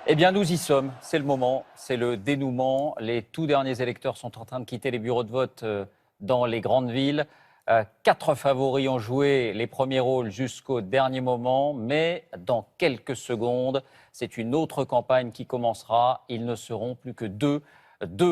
Eh bien, nous y sommes. C'est le moment, c'est le dénouement. Les tout derniers électeurs sont en train de quitter les bureaux de vote dans les grandes villes. 4 favoris ont joué les premiers rôles jusqu'au dernier moment, mais dans quelques secondes, c'est une autre campagne qui commencera. Ils ne seront plus que deux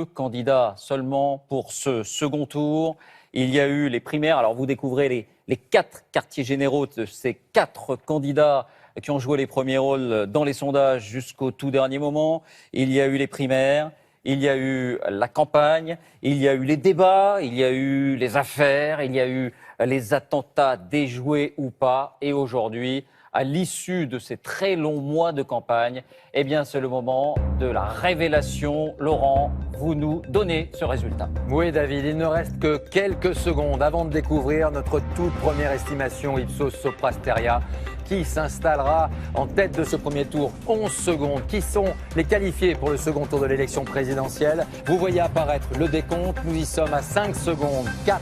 candidats seulement pour ce second tour. Il y a eu les primaires. Alors, vous découvrez les 4 quartiers généraux de ces 4 candidats qui ont joué les premiers rôles dans les sondages jusqu'au tout dernier moment. Il y a eu les primaires, il y a eu la campagne, il y a eu les débats, il y a eu les affaires, il y a eu les attentats déjoués ou pas. Et aujourd'hui, à l'issue de ces très longs mois de campagne, eh bien, c'est le moment de la révélation. Laurent, vous nous donnez ce résultat. Oui, David, il ne reste que quelques secondes avant de découvrir notre toute première estimation Ipsos Soprasteria qui s'installera en tête de ce premier tour. 11 secondes. Qui sont les qualifiés pour le second tour de l'élection présidentielle? Vous voyez apparaître le décompte. Nous y sommes à 5 secondes. 4,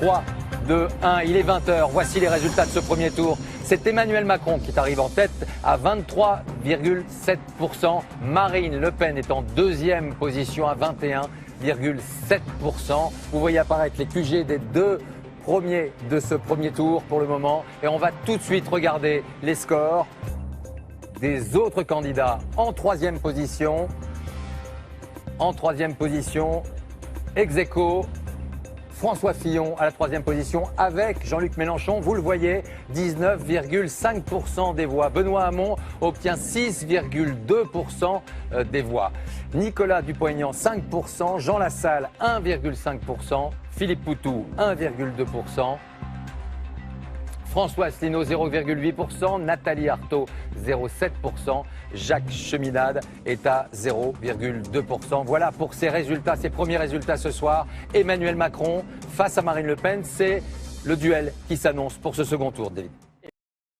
3, 2, 1. Il est 20h. Voici les résultats de ce premier tour. C'est Emmanuel Macron qui arrive en tête à 23,7%. Marine Le Pen est en deuxième position à 21,7%. Vous voyez apparaître les QG des deux premiers de ce premier tour pour le moment. Et on va tout de suite regarder les scores des autres candidats en troisième position. En troisième position, ex aequo, François Fillon à la troisième position avec Jean-Luc Mélenchon. Vous le voyez, 19,5% des voix. Benoît Hamon obtient 6,2% des voix. Nicolas Dupont-Aignan, 5%. Jean Lassalle, 1,5%. Philippe Poutou, 1,2%. François Asselineau, 0,8%. Nathalie Arthaud, 0,7%. Jacques Cheminade est à 0,2%. Voilà pour ces résultats, ces premiers résultats ce soir. Emmanuel Macron face à Marine Le Pen, c'est le duel qui s'annonce pour ce second tour, David.